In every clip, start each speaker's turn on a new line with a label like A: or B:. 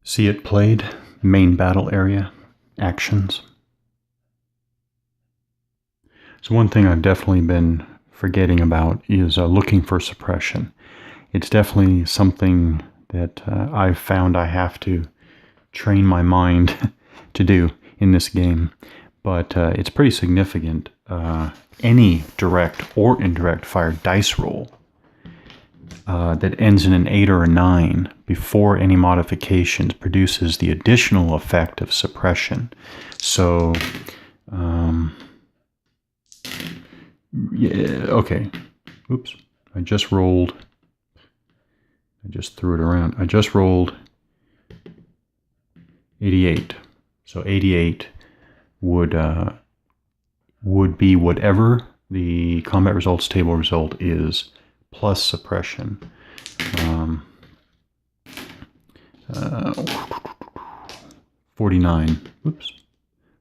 A: See it played, main battle area, actions. So one thing I've definitely been forgetting about is looking for suppression. It's definitely something that I've found I have to train my mind to do in this game, but it's pretty significant. Any direct or indirect fire dice roll that ends in an 8 or a 9 before any modifications produces the additional effect of suppression. So, yeah, okay. Oops, I just threw it around. I just rolled 88. So 88 would be whatever the combat results table result is, plus suppression. 49. Oops.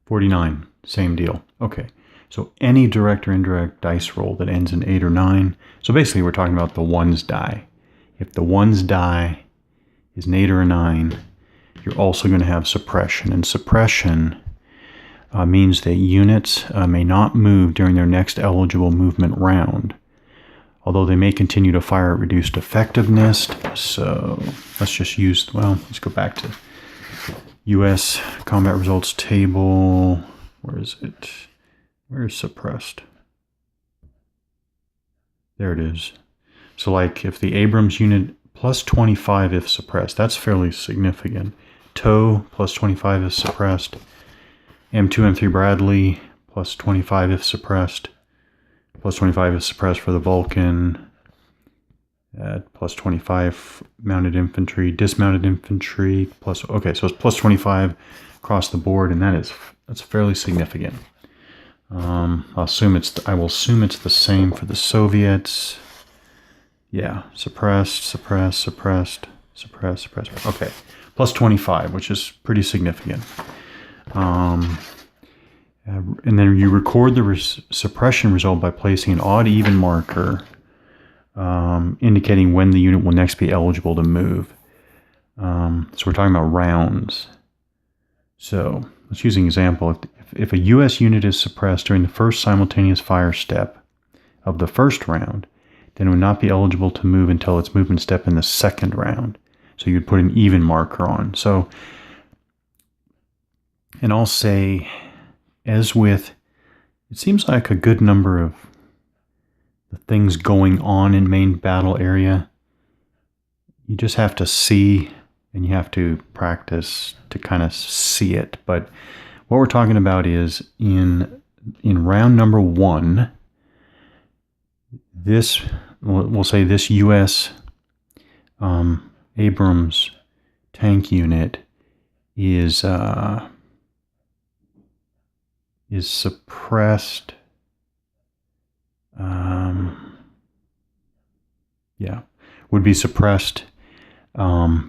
A: 49. Same deal. Okay. So any direct or indirect dice roll that ends in 8 or 9. So basically we're talking about the ones die. If the ones die is an 8 or a 9, you're also going to have suppression. And suppression means that units may not move during their next eligible movement round, although they may continue to fire at reduced effectiveness. So let's just use, well, let's go back to U.S. combat results table. Where is it? Where is suppressed? There it is. So like if the Abrams unit plus 25 if suppressed, that's fairly significant. TOW plus 25 if suppressed. M2, M3 Bradley plus 25 if suppressed. Plus 25 is suppressed for the Vulcan. Plus 25 mounted infantry, dismounted infantry. Plus, okay, so it's plus 25 across the board, and that's fairly significant. I will assume it's the same for the Soviets. Yeah, suppressed. Okay, plus 25, which is pretty significant. And then you record the suppression result by placing an odd-even marker indicating when the unit will next be eligible to move. So we're talking about rounds. So let's use an example. If a U.S. unit is suppressed during the first simultaneous fire step of the first round, then it would not be eligible to move until its movement step in the second round. So you'd put an even marker on. So, and I'll say, as with, it seems like a good number of the things going on in main battle area, you just have to see and you have to practice to kind of see it. But what we're talking about is in round number 1, this, we'll say this U.S. Abrams tank unit is suppressed. Would be suppressed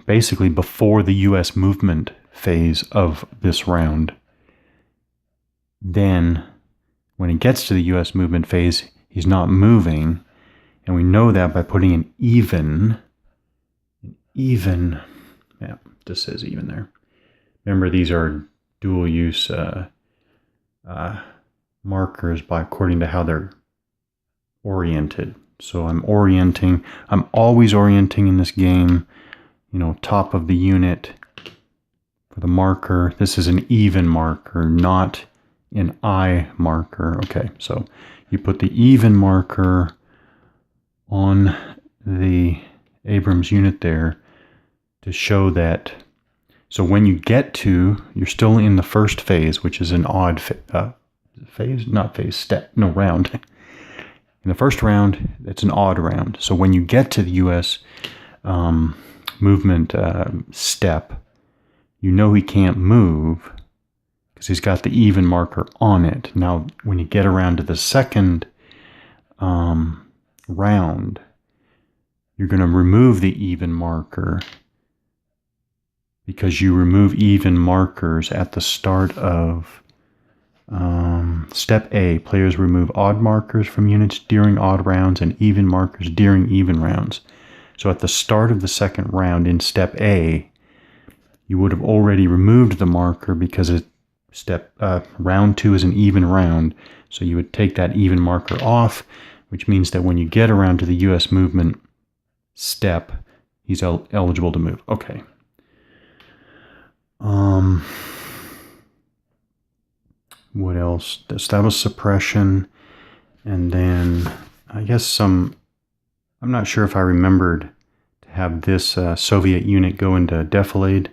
A: basically before the U.S. movement phase of this round. Then, when it gets to the U.S. movement phase, he's not moving, and we know that by putting an even. Yeah, this says even there. Remember, these are dual use markers according to how they're oriented. So I'm always orienting in this game, top of the unit for the marker. This is an even marker, not an I marker. Okay, so you put the even marker on the Abrams unit there to show that. So when you get to, you're still in the first phase, which is an odd round. In the first round, it's an odd round. So when you get to the U.S. movement step, you know he can't move because he's got the even marker on it. Now, when you get around to the second round, you're going to remove the even marker because you remove even markers at the start of step A. Players remove odd markers from units during odd rounds and even markers during even rounds. So at the start of the second round in step A, you would have already removed the marker because round 2 is an even round. So you would take that even marker off, which means that when you get around to the U.S. movement step, he's eligible to move. Okay. What else? That was suppression. And then I guess I'm not sure if I remembered to have this Soviet unit go into defilade.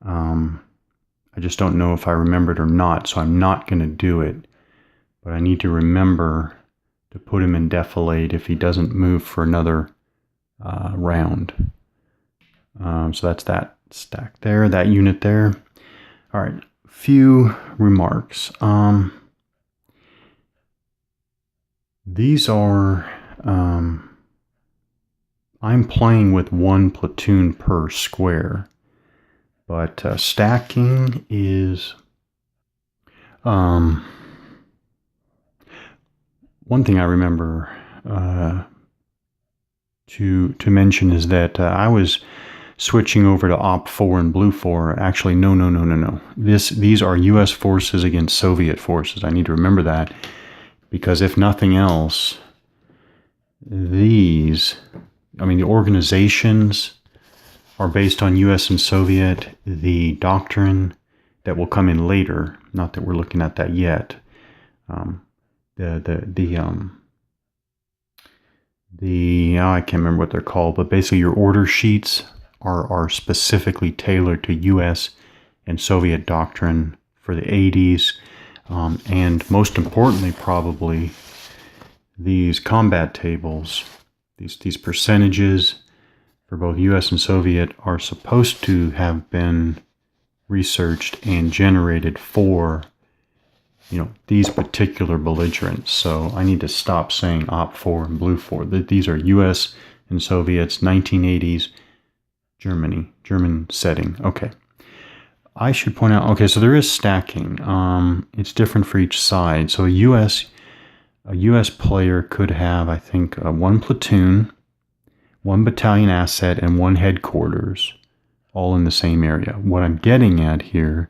A: I just don't know if I remembered or not, so I'm not going to do it. But I need to remember to put him in defilade if he doesn't move for another round. So that's that stack there, that unit there. All right, few remarks. These are, I'm playing with 1 platoon per square, but stacking is, one thing I remember to mention is that I was switching over to Op4 and Blue 4. Actually, no. These are U.S. forces against Soviet forces. I need to remember that, because if nothing else, the organizations are based on U.S. and Soviet. The doctrine that will come in later, not that we're looking at that yet, I can't remember what they're called, but basically your order sheets are specifically tailored to U.S. and Soviet doctrine for the 80s. And most importantly, probably, these combat tables, these percentages for both U.S. and Soviet are supposed to have been researched and generated for, these particular belligerents. So I need to stop saying Op4 and Blue 4. These are U.S. and Soviets, 1980s, German setting. Okay. I should point out, okay, so there is stacking. It's different for each side. So a U.S. player could have, I think, 1 platoon, 1 battalion asset, and 1 headquarters, all in the same area. What I'm getting at here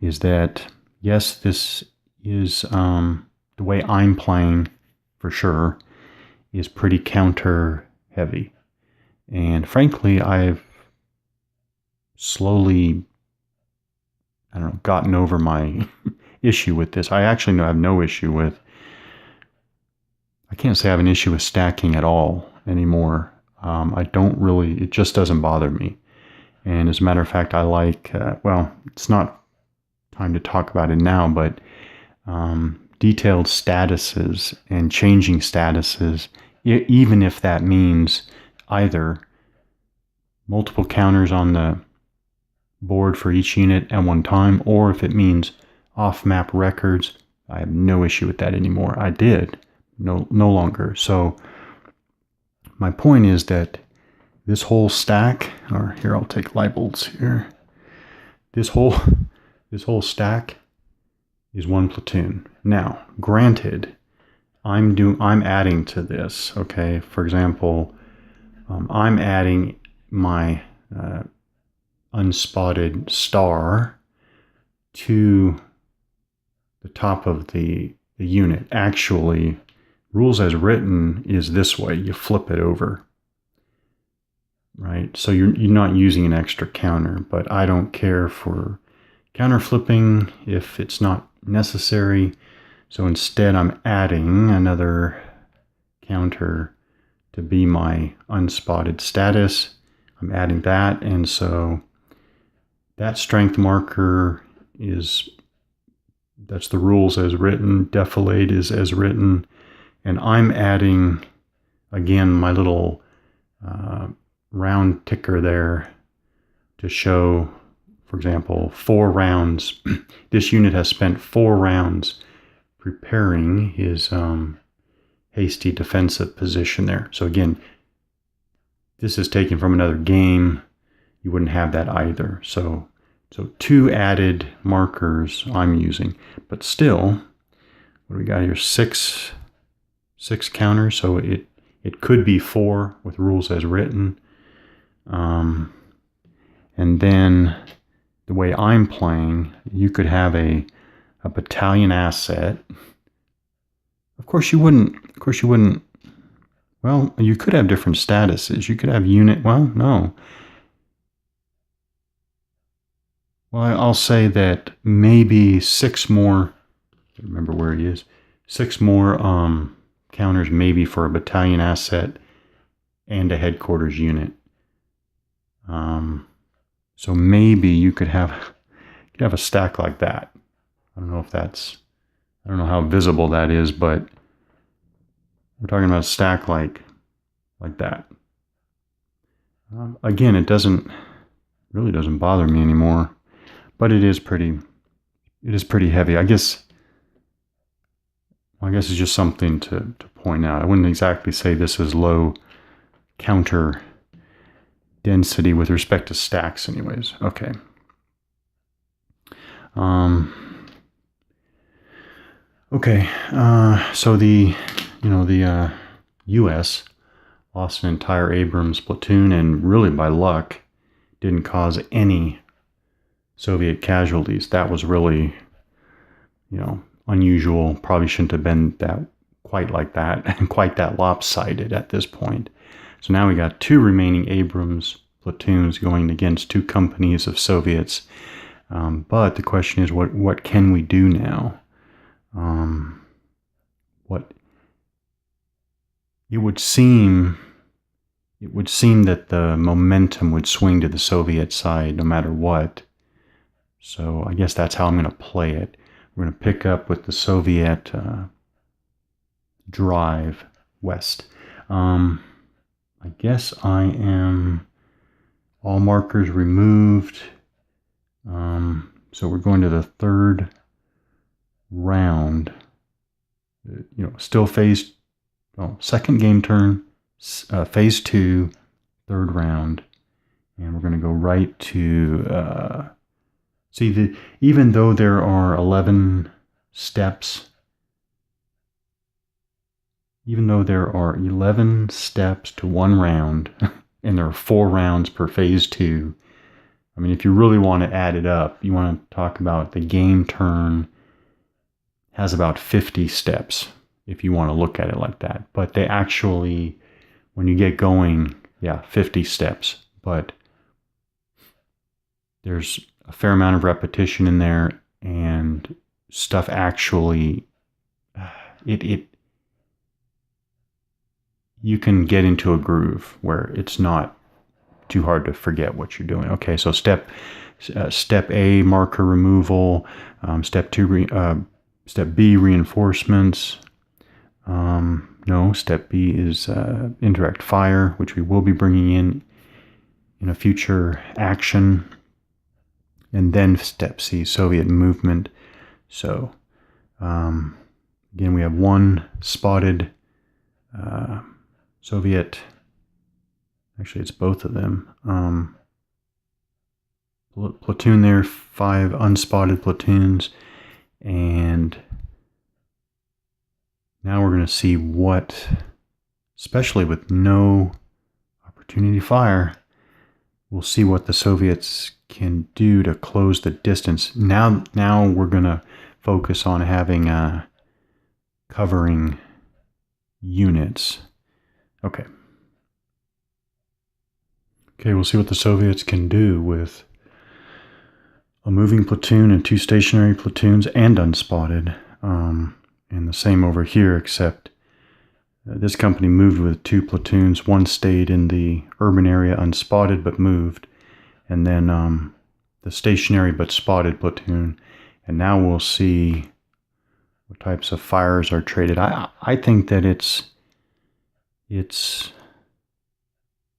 A: is that, yes, this is the way I'm playing, for sure, is pretty counter heavy. And frankly, I've slowly, gotten over my issue with this. I actually have no issue with, I can't say I have an issue with stacking at all anymore. I don't really, it just doesn't bother me. And as a matter of fact, I like, it's not time to talk about it now, but detailed statuses and changing statuses, even if that means either multiple counters on the board for each unit at one time, or if it means off-map records, I have no issue with that anymore. I did, no longer. So my point is that this whole stack, or here, I'll take Leibold's here. This whole stack is 1 platoon. Now, granted, I'm adding to this. Okay, for example, I'm adding my unspotted star to the top of the unit. Actually, rules as written is this way. You flip it over, right? So you're not using an extra counter, but I don't care for counter flipping if it's not necessary. So instead, I'm adding another counter to be my unspotted status. I'm adding that, and so that strength marker that's the rules as written. Defilade is as written. And I'm adding, again, my little round ticker there to show, for example, 4 rounds. This unit has spent 4 rounds preparing his hasty defensive position there. So again, this is taken from another game. You wouldn't have that either. So 2 added markers I'm using. But still, what do we got here? 6 counters. So it could be 4 with rules as written. And then the way I'm playing, you could have a battalion asset. Of course you wouldn't. Well, you could have different statuses. You could have unit. Well, no. Well, I'll say that maybe 6 more. I don't remember where he is. 6 more counters, maybe for a battalion asset and a headquarters unit. So maybe you could have a stack like that. I don't know how visible that is, but we're talking about a stack like that. Again, it really doesn't bother me anymore, but it is pretty heavy. I guess it's just something to point out. I wouldn't exactly say this is low counter density with respect to stacks anyways. Okay. So the U.S. lost an entire Abrams platoon, and really by luck didn't cause any Soviet casualties. That was really, unusual. Probably shouldn't have been quite like that and quite that lopsided at this point. So now we got 2 remaining Abrams platoons going against 2 companies of Soviets. But the question is, what can we do now? It would seem that the momentum would swing to the Soviet side no matter what. So I guess that's how I'm going to play it. We're going to pick up with the Soviet drive west. I guess I am all markers removed. So we're going to the 3rd round. Still second game turn, phase 2, 3rd round. And we're going to go right to, even though there are 11 steps, to 1 round, and there are 4 rounds per phase 2, I mean, if you really want to add it up, you want to talk about the game turn has about 50 steps, if you want to look at it like that. But they actually, when you get going, 50 steps. But there's a fair amount of repetition in there, and stuff actually, you can get into a groove where it's not too hard to forget what you're doing. Okay, so step A, marker removal. Step B, reinforcements. No, step B is indirect fire, which we will be bringing in a future action. And then step C, Soviet movement. So again, we have 1 spotted Soviet. Actually, it's both of them. Platoon there, 5 unspotted platoons. And now we're going to see what, especially with no opportunity fire, we'll see what the Soviets can do to close the distance. Now we're going to focus on having covering units. Okay, we'll see what the Soviets can do with a moving platoon and 2 stationary platoons and unspotted. And the same over here, except this company moved with 2 platoons. 1 stayed in the urban area unspotted but moved. And then the stationary but spotted platoon. And now we'll see what types of fires are traded. I think that it's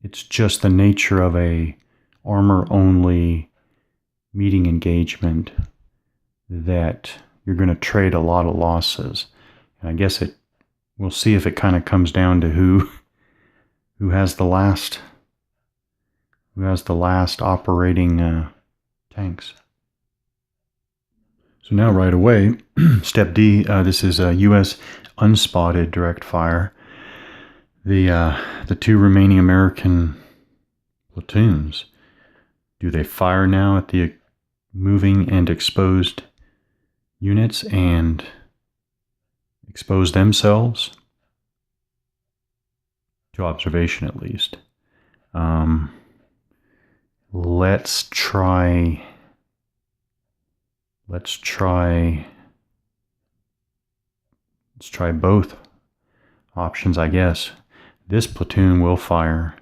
A: just the nature of a armor-only meeting engagement that you're going to trade a lot of losses. And I guess we'll see if it kind of comes down to who has the last operating tanks. So now right away, step D, this is a U.S. unspotted direct fire. The 2 remaining American platoons, do they fire now at the moving and exposed units and expose themselves to observation at least. Let's try both options, I guess. This platoon will fire,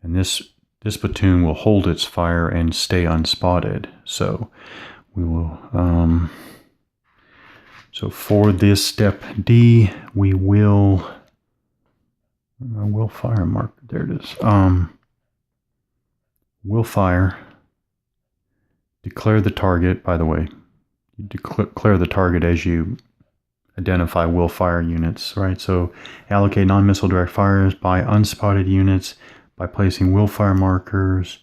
A: and this platoon will hold its fire and stay unspotted. So we will. So for this step D, we will fire mark. There it is. We'll fire. Declare the target. By the way, you declare the target as you identify will fire units, right? So allocate non-missile direct fires by unspotted units by placing will fire markers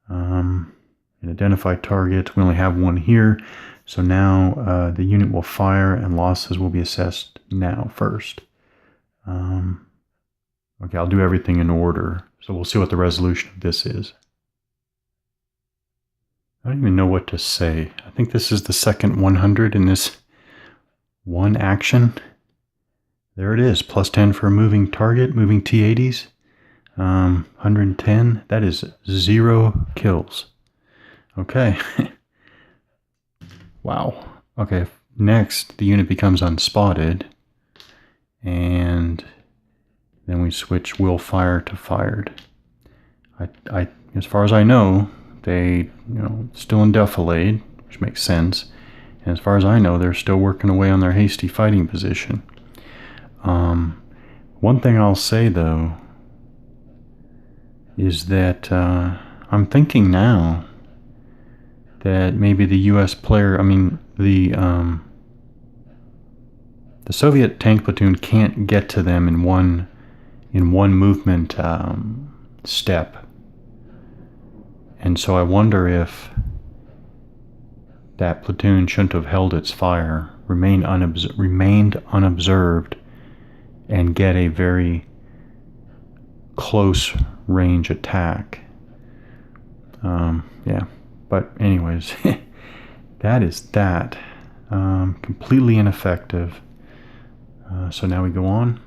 A: and identify target. We only have one here, so now the unit will fire and losses will be assessed now first. Okay, I'll do everything in order, so we'll see what the resolution of this is. I don't even know what to say. I think this is the second 100 in this one action. There it is, +10 for a moving target, moving T-80s. 110, that is 0 kills. Okay. Wow. Okay, next the unit becomes unspotted, and then we switch will fire to fired. I as far as I know, they, still in defilade, which makes sense. And as far as I know, they're still working away on their hasty fighting position. One thing I'll say, though, is that I'm thinking now that maybe the U.S. player, the Soviet tank platoon can't get to them in one movement step. And so I wonder if that platoon shouldn't have held its fire, remained unobserved, and get a very close range attack. Yeah, but anyways, that is that. Completely ineffective. So now we go on.